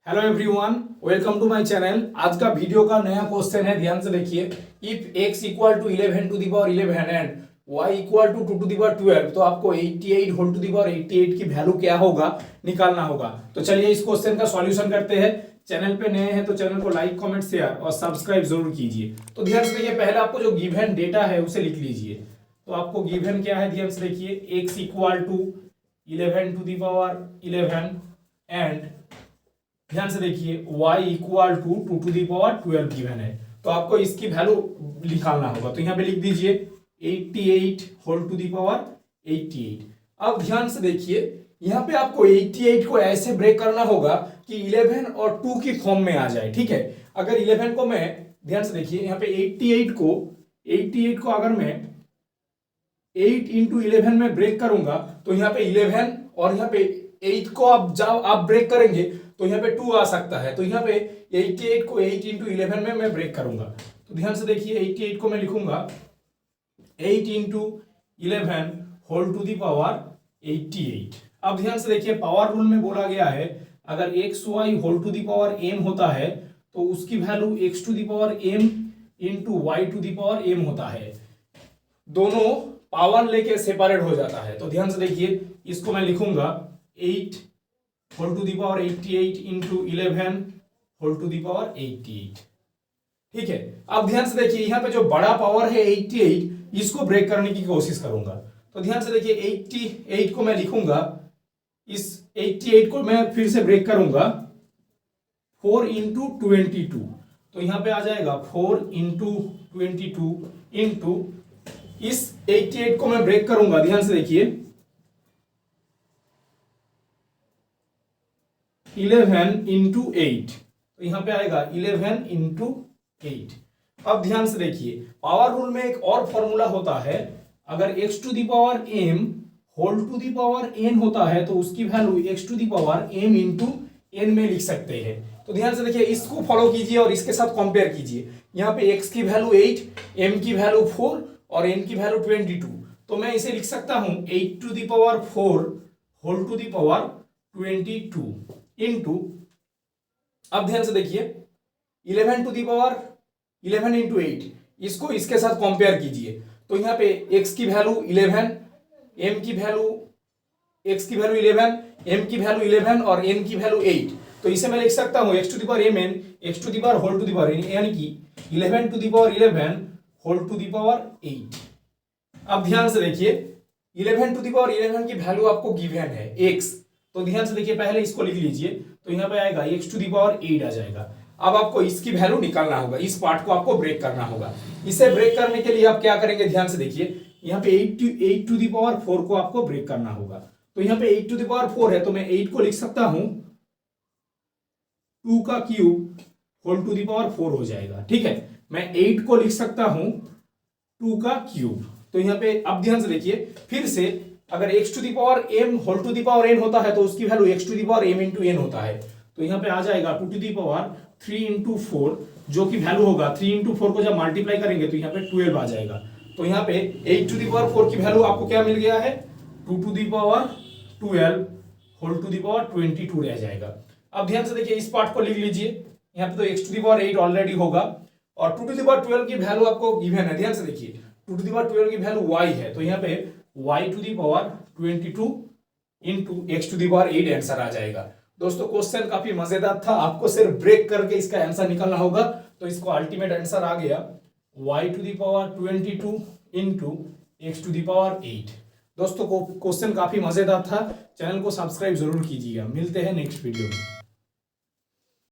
Hello everyone, welcome to my channel. आज का video का नया क्वेश्चन है, ध्यान से देखिए। If x equal to 11 to the power 11 and y equal to 2 to the power 12, तो आपको 88 होल टू दी पावर 88 की वैल्यू क्या होगा निकालना होगा। तो चलिए इस क्वेश्चन का सॉल्यूशन करते हैं। चैनल पे नए हैं तो चैनल को लाइक कमेंट शेयर और सब्सक्राइब जरूर कीजिए। तो ध्यान से देखिए, पहले आपको जो गिवन डेटा है उसे लिख लीजिए। तो आपको गिवन क्या है, ध्यान से देखिए। x equal to 11 to the power 11 and ध्यान से देखिए y equal to 2 to the power 12 given है। तो आपको इसकी वैल्यू निकालना होगा। तो यहाँ पे लिख दीजिए 88 होल टू दी पावर 88। अब ध्यान से देखिए, यहाँ पे आपको 88 को ऐसे ब्रेक करना होगा कि 11 और 2 की फॉर्म में आ जाए। ठीक है, अगर 11 को मैं, ध्यान से देखिए यहाँ पे 88 को अगर मैं 8 इंटू 11 में ब्रेक करूंगा तो यहाँ पे 11 और यहाँ पे 8 को आप ब्रेक करेंगे तो यहाँ पे 2 आ सकता है। तो यहाँ पे 88 को 8 इंटू 11 में मैं ब्रेक करूंगा। तो ध्यान से देखिए 88 को मैं लिखूंगा 8 into 11 whole to the power 88। अब ध्यान से देखिए, पावर रूल में बोला गया है अगर x y whole to the power m होता है तो उसकी value x to the power m into y to the power m होता है। दोनों पावर लेके सेपरेट हो जाता है। तो ध्यान से देखिए, इसको मैं लिखूंगा 8 whole to the power 88 into 11 whole to the power 88। ठीक है, अब ध्यान से देखिए यहाँ पे जो बड़ा पावर है 88, इसको ब्रेक करने की कोशिश करूंगा। तो ध्यान से देखिए 88 को मैं लिखूंगा, इस 88 को मैं फिर से ब्रेक करूंगा 4 इंटू 22। तो यहाँ पे आ जाएगा 4 इंटू 22 इंटू इस 88 को मैं ब्रेक करूंगा। ध्यान से देखिए 11 इंटू 8, तो यहां पे आएगा 11 इंटू 8। अब ध्यान से देखिए, पावर रूल में एक और फॉर्मूला होता है, अगर x to the power m whole to the power n होता है तो उसकी value x to the power m into n में लिख सकते हैं। तो ध्यान से देखिए, इसको फॉलो कीजिए और इसके साथ कंपेयर कीजिए। यहाँ पे x की वैल्यू 8, m की वैल्यू 4 और n की वैल्यू 22। तो मैं इसे लिख सकता हूं 8 to the power 4 whole to the power 22 into, अब ध्यान से देखिए 11 टू दी पावर 11 इंटू 8, इसको इसके साथ कंपेयर कीजिए। तो यहाँ पे x की वैल्यू 11, m की वैल्यू, x की वैल्यू 11, m की वैल्यू 11 और n की वैल्यू 8। तो इसे मैं लिख सकता हूँ x to the power mn x to the power whole to the power n, यानी कि 11 to the power 11 whole to the power 8। अब ध्यान से देखिए 11 टू दी पावर 11 की वैल्यू आपको गिवन है x। तो ध्यान से देखिए, पहले इसको लिख लीजिए। तो यहाँ पे आएगा x टू दी पावर 8 आ जाएगा। अब आपको इसकी वैल्यू निकालना होगा, इस पार्ट को आपको ब्रेक करना होगा। इसे ब्रेक करने के लिए आप क्या करेंगे, ध्यान से देखिए, यहाँ पे 8 टू दी पावर 4 को आपको ब्रेक करना होगा। तो यहाँ पे 8 टू दी पावर 4 है, तो मैं 8 को लिख सकता हूं 2 का cube whole to the power 4 हो जाएगा। ठीक है, मैं 8 को लिख सकता हूं 2 का क्यूब। तो यहाँ पे अब ध्यान से देखिए, फिर से अगर x to the power m whole to the power n होता है तो उसकी value x to the power m into n होता है। तो यहाँ पे आ जाएगा 2 टू दी पावर 3 इंटू 4, जो कि वैल्यू होगा 3 इंटू 4 को जब मल्टीप्लाई करेंगे तो यहाँ पे 12 आ जाएगा। तो यहाँ पे 8 टू दी पावर 4 की वैल्यू आपको क्या मिल गया है, 2 to the power 12 to to the power 22 रह जाएगा। अब ध्यान से देखिए, इस पार्ट को लिख लीजिए। यहाँ पे तो x to the power 8 already होगा और 2 टू दी पावर 12 की वैल्यू आपको गिवन है। ध्यान से देखिए 2 टू दी पावर 12 की वैल्यू y है, तो यहाँ पे y to the power 22 into x to the power 8 answer आ जाएगा। दोस्तों, क्वेश्चन काफी मजेदार था, आपको सिर्फ ब्रेक करके इसका आंसर निकालना होगा। तो इसको अल्टीमेट आंसर आ गया y to the power 22 into x to the power 8। दोस्तों, क्वेश्चन काफी मजेदार था, चैनल को सब्सक्राइब जरूर कीजिएगा। मिलते हैं नेक्स्ट वीडियो में।